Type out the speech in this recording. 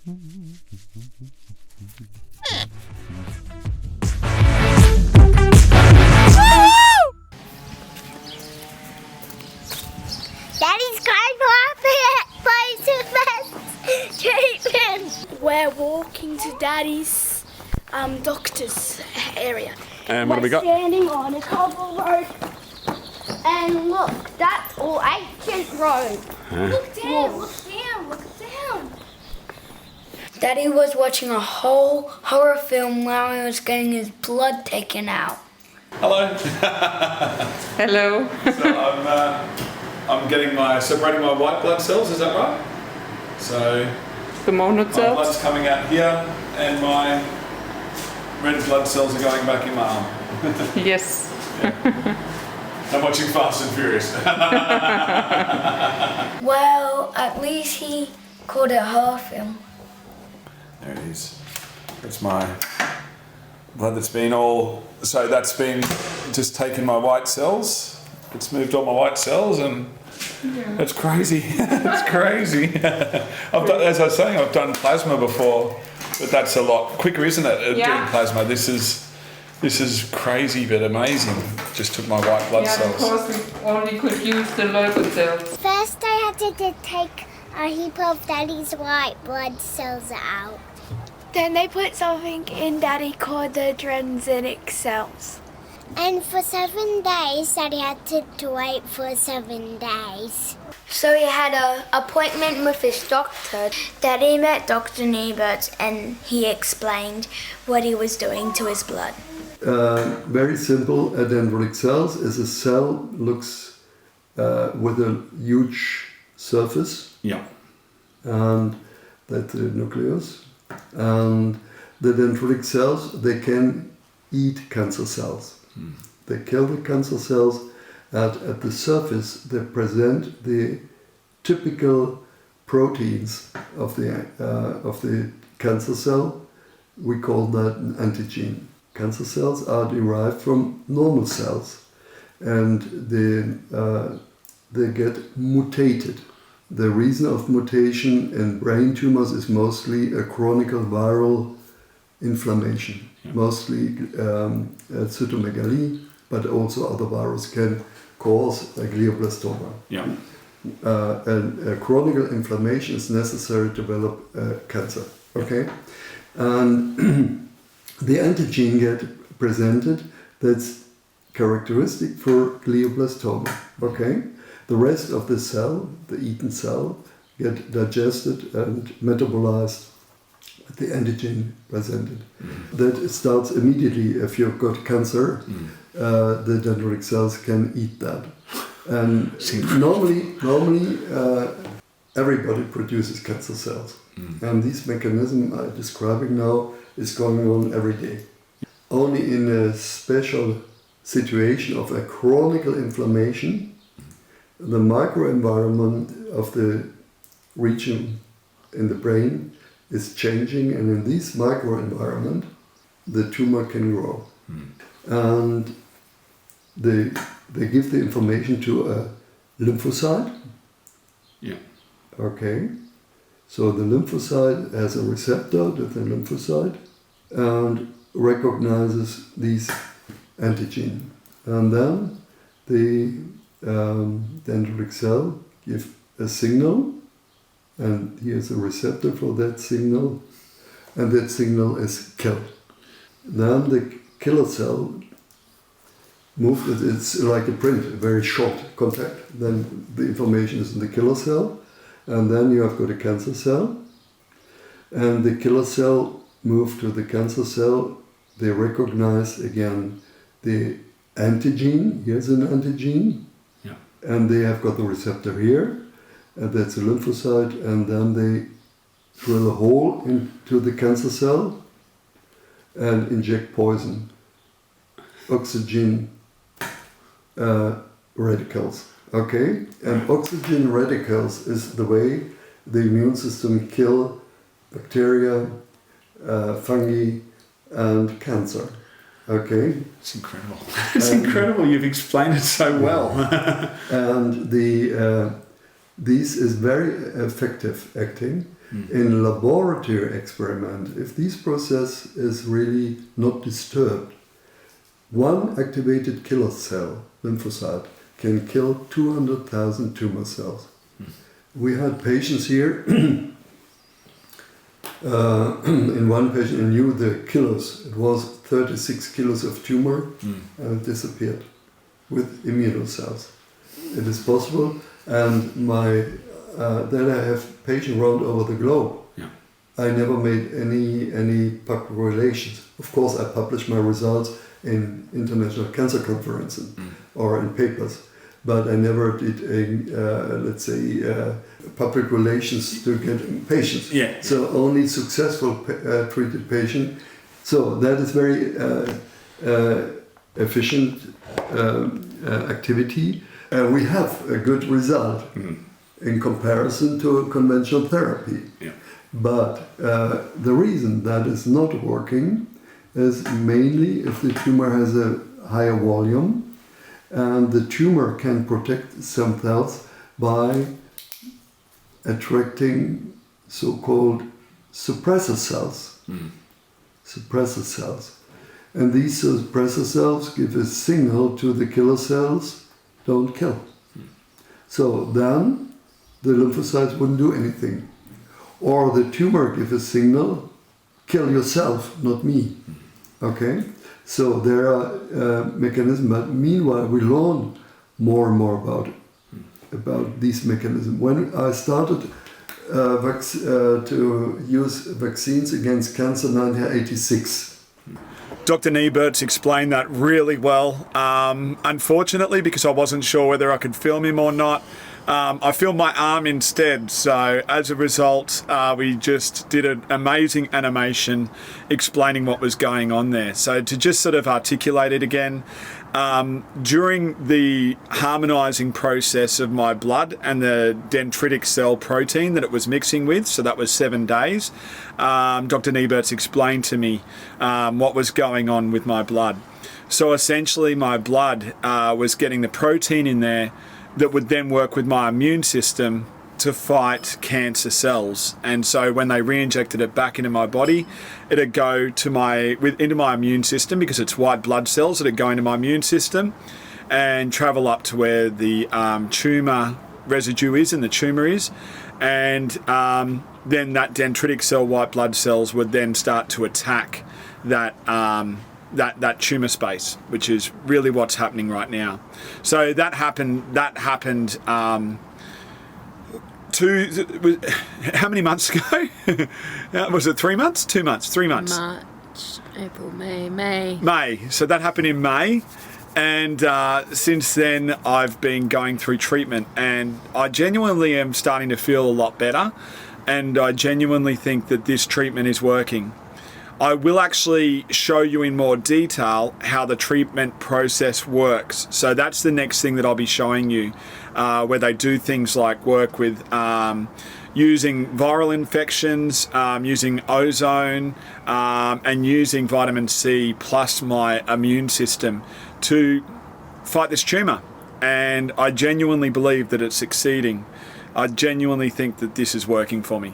Daddy's going to treatment. We're walking to Daddy's doctor's area. And what have we got? We're standing on a cobble road. And look, that's all ancient road. Look down, look down, look down. Daddy was watching a whole horror film while he was getting his blood taken out. Hello. Hello. So I'm separating my white blood cells, is that right? So The monod my cells? blood's coming out here and my red blood cells are going back in my arm. Yes. I'm watching Fast and Furious. Well, at least he called it a horror film. There it is. It's my blood that's been just taken my white cells. It's moved all my white cells and it's crazy. It's crazy. As I was saying, I've done plasma before, but that's a lot quicker, isn't it? Doing plasma. This is crazy but amazing. Just took my white blood cells. Because we only could use the local cells. First, I had to take a heap of Daddy's white blood cells out. Then they put something in Daddy called the transgenic cells. And for 7 days, Daddy had to wait for 7 days. So he had an appointment with his doctor. Daddy met Dr. Niebert and he explained what he was doing to his blood. Very simple. Dendritic cells is a cell looks with a huge surface. Yeah. And that's the nucleus. And the dendritic cells, they can eat cancer cells. They kill the cancer cells, and at the surface they present the typical proteins of the cancer cell. We call that an antigen. Cancer cells are derived from normal cells, and they get mutated. The reason of mutation in brain tumors is mostly a chronic viral inflammation. Mostly cytomegalomy, but also other viruses can cause a glioblastoma. Yeah. And chronic inflammation is necessary to develop cancer. Okay, and the antigen get presented that's characteristic for glioblastoma. Okay, the rest of the cell, the eaten cell, get digested and metabolized. The antigen presented. That starts immediately if you've got cancer. The dendritic cells can eat that. And normally, everybody produces cancer cells. And this mechanism I'm describing now is going on every day. Only in a special situation of a chronic inflammation, the microenvironment of the region in the brain is changing, and in this microenvironment, the tumor can grow. And they give the information to a lymphocyte. Yeah. Okay. So the lymphocyte has a receptor with the lymphocyte and recognizes these antigen. And then the dendritic cell gives a signal, and here's a receptor for that signal, and that signal is killed. Then the killer cell moves, it's like a print, a very short contact. Then the information is in the killer cell, and then you have got a cancer cell, and the killer cell moves to the cancer cell. They recognize again the antigen, here's an antigen, and they have got the receptor here. And that's a lymphocyte, and then they drill a hole into the cancer cell and inject poison, oxygen radicals. Okay, and oxygen radicals is the way the immune system kill bacteria, fungi, and cancer. Okay, it's incredible. It's incredible. You've explained it so well. And this is very effective acting, In laboratory experiment, if this process is really not disturbed, one activated killer cell, lymphocyte, can kill 200,000 tumor cells. We had patients here, in one patient I knew the kilos, it was 36 kilos of tumor and it disappeared with immunocells. It is possible, and then I have patients around over the globe. Yeah. I never made any public relations. Of course, I published my results in international cancer conferences or in papers, but I never did public relations to get patients. Yeah. So only successful treated patient. So that is very efficient activity. We have a good result in comparison to conventional therapy. Yeah. But the reason that is not working is mainly if the tumor has a higher volume, and the tumor can protect some cells by attracting so-called suppressor cells. Suppressor cells. And these suppressor cells give a signal to the killer cells, don't kill. So then the lymphocytes wouldn't do anything. Or the tumor gives a signal, kill yourself, not me. Okay? So there are mechanisms, but meanwhile we learn more and more about these mechanisms. When I started to use vaccines against cancer in 1986, Dr. Niebert's explained that really well. Unfortunately, because I wasn't sure whether I could film him or not, I filmed my arm instead. So as a result, we just did an amazing animation explaining what was going on there. So to just sort of articulate it again, during the harmonizing process of my blood and the dendritic cell protein that it was mixing with, so that was 7 days, Dr. Niebert's explained to me what was going on with my blood. So essentially my blood was getting the protein in there that would then work with my immune system to fight cancer cells. And so when they re-injected it back into my body, it'd go to into my immune system, because it's white blood cells, it'd go into my immune system and travel up to where the tumor residue is and the tumor is. And then that dendritic cell white blood cells would then start to attack that tumor space, which is really what's happening right now. So that happened how many months ago? Was it 3 months? 2 months? 3 months? March, April, May. May. So that happened in May. And since then, I've been going through treatment, and I genuinely am starting to feel a lot better. And I genuinely think that this treatment is working. I will actually show you in more detail how the treatment process works. So that's the next thing that I'll be showing you, where they do things like work with using viral infections, using ozone, and using vitamin C plus my immune system to fight this tumor. And I genuinely believe that it's succeeding. I genuinely think that this is working for me.